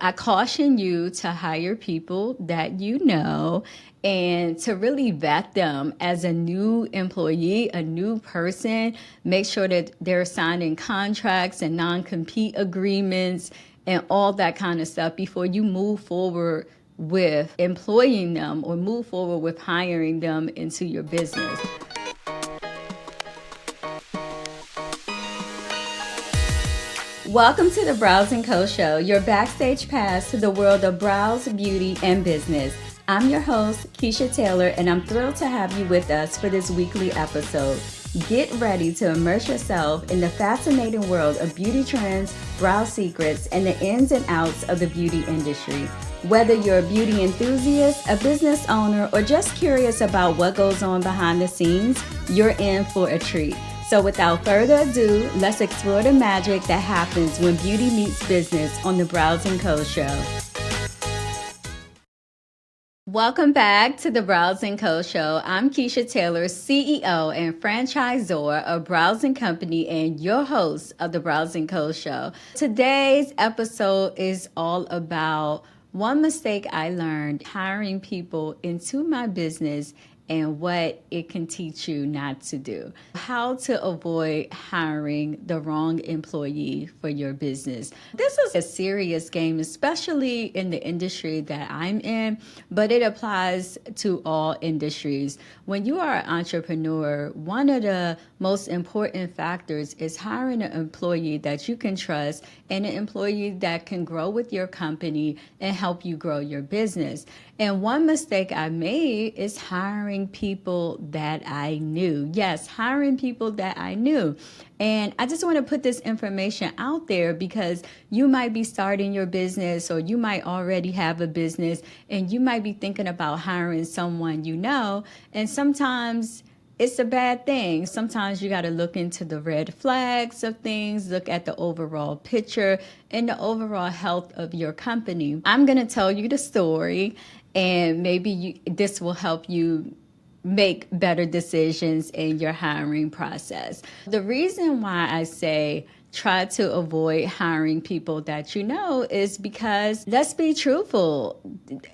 I caution you to hire people that you know and to really vet them as a new employee, a new person. Make sure that they're signing contracts and non-compete agreements and all that kind of stuff before you move forward with employing them or move forward with hiring them into your business. Welcome to the Brows & Co. Show, your backstage pass to the world of brows, beauty, and business. I'm your host, Kechia Taylor, and I'm thrilled to have you with us for this weekly episode. Get ready to immerse yourself in the fascinating world of beauty trends, brow secrets, and the ins and outs of the beauty industry. Whether you're a beauty enthusiast, a business owner, or just curious about what goes on behind the scenes, you're in for a treat. So without further ado, let's explore the magic that happens when beauty meets business on the Brows & Co. Show. Welcome back to the Brows & Co. Show. I'm Kechia Taylor, CEO and franchisor of Brows & Company and your host of the Brows & Co. Show. Today's episode is all about one mistake I learned hiring people into my business and what it can teach you not to do. How to avoid hiring the wrong employee for your business. This is a serious game, especially in the industry that I'm in, but it applies to all industries. When you are an entrepreneur, one of the most important factors is hiring an employee that you can trust and an employee that can grow with your company and help you grow your business. And one mistake I made is hiring people that I knew. Yes, hiring people that I knew. And I just want to put this information out there because you might be starting your business or you might already have a business and you might be thinking about hiring someone you know. And sometimes it's a bad thing. Sometimes you got to look into the red flags of things, look at the overall picture and the overall health of your company. I'm going to tell you the story, and maybe this will help you make better decisions in your hiring process. The reason why I say try to avoid hiring people that you know is because, let's be truthful,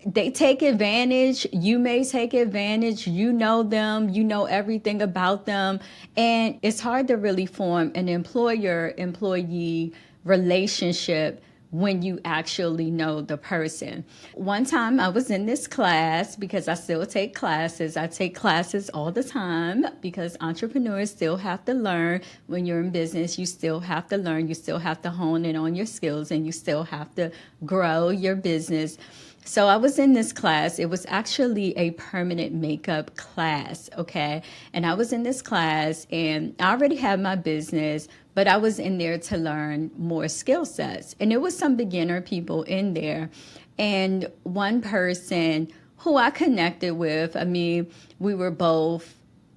they take advantage. You may take advantage. You know them. You know everything about them. And it's hard to really form an employer-employee relationship when you actually know the person. One time I was in this class because I still take classes. I take classes all the time because entrepreneurs still have to learn. When you're in business, you still have to learn. You still have to hone in on your skills and you still have to grow your business. So I was in this class. It was actually a permanent makeup class, okay? And I was in this class and I already had my business, but I was in there to learn more skill sets. And there was some beginner people in there. And one person who I connected with, we were both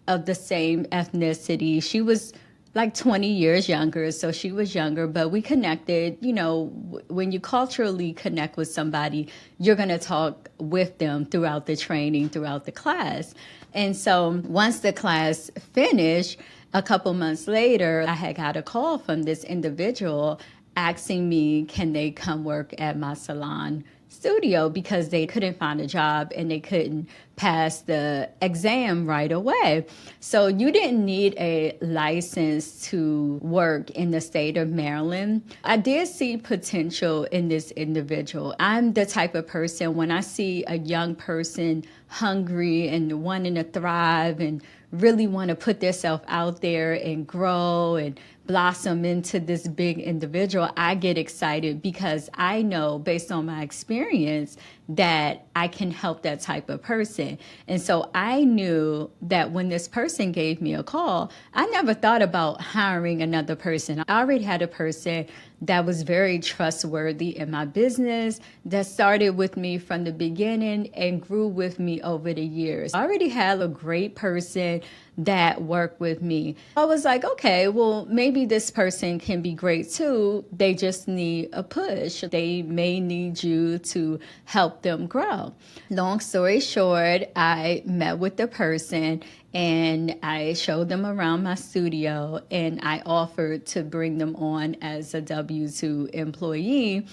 of the same ethnicity. She was like 20 years younger, so she was younger, but we connected. You know, when you culturally connect with somebody, you're going to talk with them throughout the training, throughout the class. And so once the class finished, a couple months later, I had got a call from this individual asking me, can they come work at my salon studio, because they couldn't find a job and they couldn't pass the exam right away. So you didn't need a license to work in the state of Maryland. I did see potential in this individual. I'm the type of person, when I see a young person hungry and wanting to thrive and really want to put themselves out there and grow and blossom into this big individual, I get excited because I know, based on my experience, that I can help that type of person. And so I knew that when this person gave me a call, I never thought about hiring another person. I already had a person that was very trustworthy in my business, that started with me from the beginning and grew with me over the years. I already had a great person that worked with me. I was like, okay, well, maybe this person can be great too. They just need a push. They may need you to help them grow. Long story short, I met with the person and I showed them around my studio and I offered to bring them on as a W-2 employee.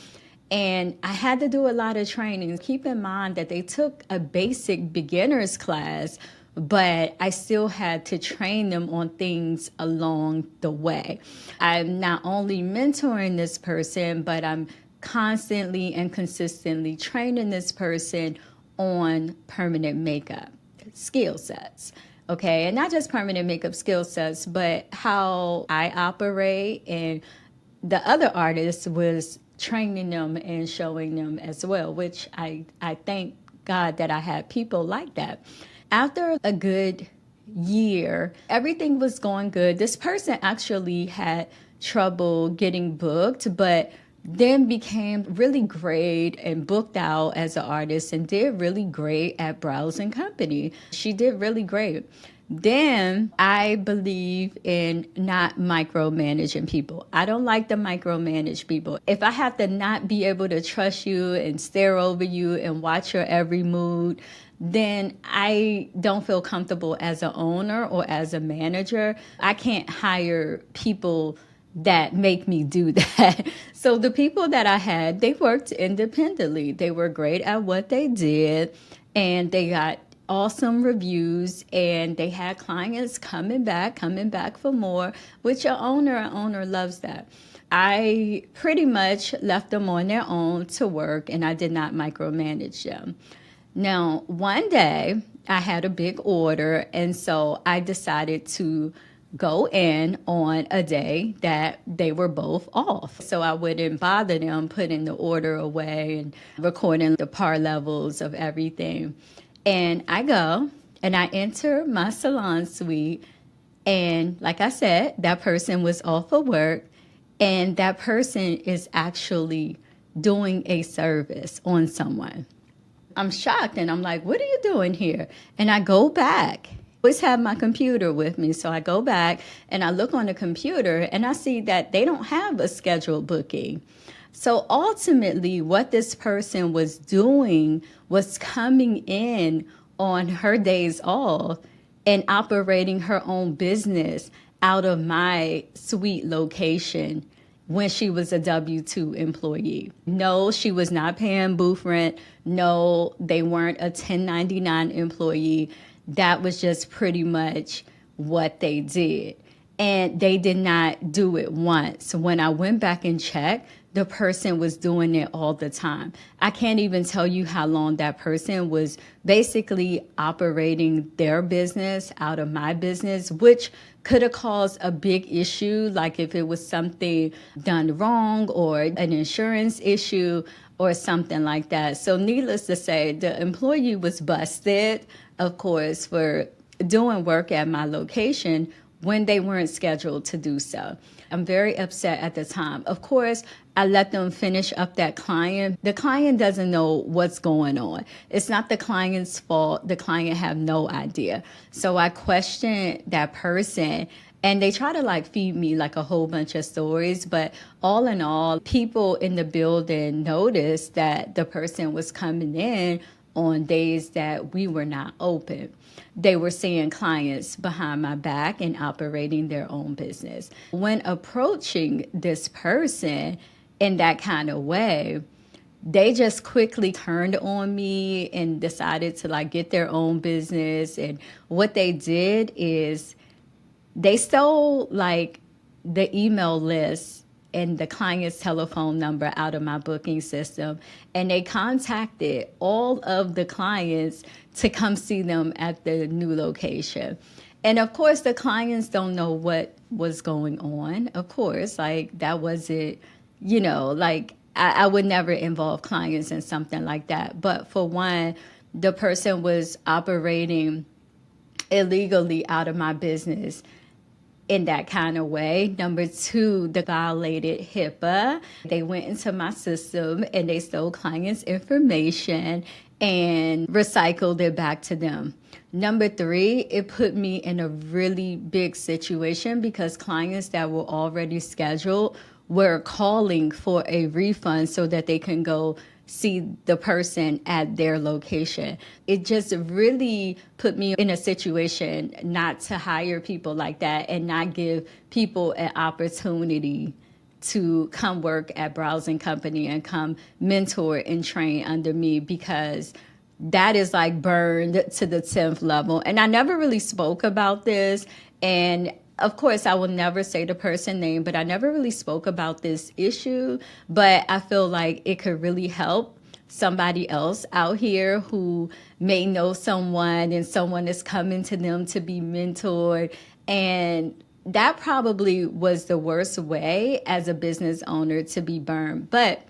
And I had to do a lot of training. Keep in mind that they took a basic beginner's class, but I still had to train them on things along the way. I'm not only mentoring this person, but I'm constantly and consistently training this person on permanent makeup skill sets. Okay, and not just permanent makeup skill sets, but how I operate. And the other artist was training them and showing them as well, which I thank God that I had people like that. After a good year, everything was going good. This person actually had trouble getting booked, but then became really great and booked out as an artist and did really great at Browsing Company. She did really great. Then I believe in not micromanaging people. I don't like to micromanage people. If I have to not be able to trust you and stare over you and watch your every mood, then I don't feel comfortable as an owner or as a manager. I can't hire people that make me do that. So the people that I had, they worked independently. They were great at what they did, and they got awesome reviews, and they had clients coming back for more, which an owner loves that. I pretty much left them on their own to work, and I did not micromanage them. Now, one day I had a big order, and so I decided to go in on a day that they were both off. So I wouldn't bother them putting the order away and recording the par levels of everything. And I go and I enter my salon suite. And like I said, that person was off of work, and that person is actually doing a service on someone. I'm shocked, and I'm like, what are you doing here? And I go back. I always have my computer with me. So I go back and I look on the computer and I see that they don't have a scheduled booking. So ultimately, what this person was doing was coming in on her days off and operating her own business out of my suite location when she was a W-2 employee. No, she was not paying booth rent. No, they weren't a 1099 employee. That was just pretty much what they did. And they did not do it once. When I went back and checked, the person was doing it all the time. I can't even tell you how long that person was basically operating their business out of my business, which could have caused a big issue, like if it was something done wrong or an insurance issue or something like that. So needless to say, the employee was busted, of course, for doing work at my location when they weren't scheduled to do so. I'm very upset at the time. Of course, I let them finish up that client. The client doesn't know what's going on. It's not the client's fault. The client have no idea. So I questioned that person, and they try to like feed me like a whole bunch of stories. But all in all, people in the building noticed that the person was coming in on days that we were not open. They were seeing clients behind my back and operating their own business. When approaching this person in that kind of way, they just quickly turned on me and decided to like get their own business. And what they did is they stole like the email list and the client's telephone number out of my booking system. And they contacted all of the clients to come see them at the new location. And of course, the clients don't know what was going on. Of course, like that wasn't, like I would never involve clients in something like that. But for one, the person was operating illegally out of my business in that kind of way. Number two, they violated HIPAA. They went into my system and they stole clients' information and recycled it back to them. Number three, it put me in a really big situation because clients that were already scheduled were calling for a refund so that they can go see the person at their location. It just really put me in a situation not to hire people like that and not give people an opportunity to come work at Browsing Company and come mentor and train under me, because that is like burned to the 10th level. And I never really spoke about this. And of course, I will never say the person name, but I never really spoke about this issue. But I feel like it could really help somebody else out here who may know someone and someone is coming to them to be mentored. And that probably was the worst way as a business owner to be burned. But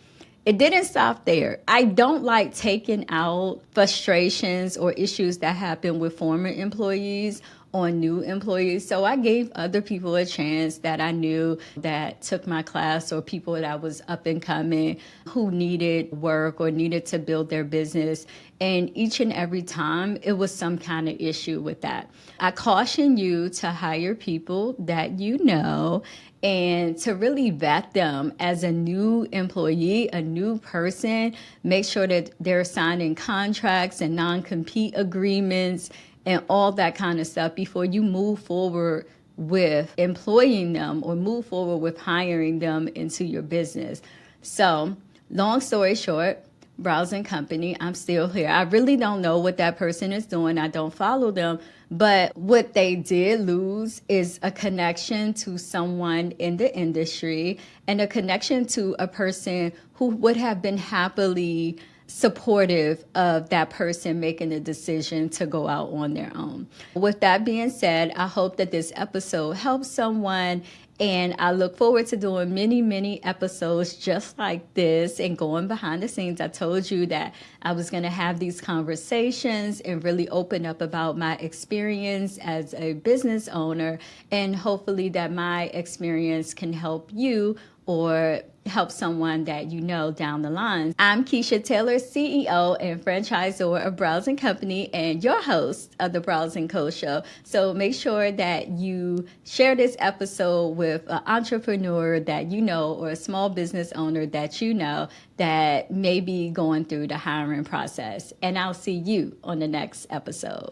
it didn't stop there. I don't like taking out frustrations or issues that happen with former employees on new employees. So I gave other people a chance that I knew that took my class, or people that was up and coming who needed work or needed to build their business. And each and every time it was some kind of issue with that. I caution you to hire people that you know and to really vet them as a new employee, a new person. Make sure that they're signing contracts and non-compete agreements and all that kind of stuff before you move forward with employing them or move forward with hiring them into your business. So, long story short, Browsing Company, I'm still here. I really don't know what that person is doing. I don't follow them. But what they did lose is a connection to someone in the industry and a connection to a person who would have been happily supportive of that person making a decision to go out on their own. With that being said, I hope that this episode helps someone, and I look forward to doing many, many episodes just like this and going behind the scenes. I told you that I was going to have these conversations and really open up about my experience as a business owner, and hopefully that my experience can help you or help someone that you know down the line. I'm Kechia Taylor, CEO and franchisor of Browsing Company and your host of the Browsing Co. Show. So make sure that you share this episode with an entrepreneur that you know or a small business owner that you know that may be going through the hiring process. And I'll see you on the next episode.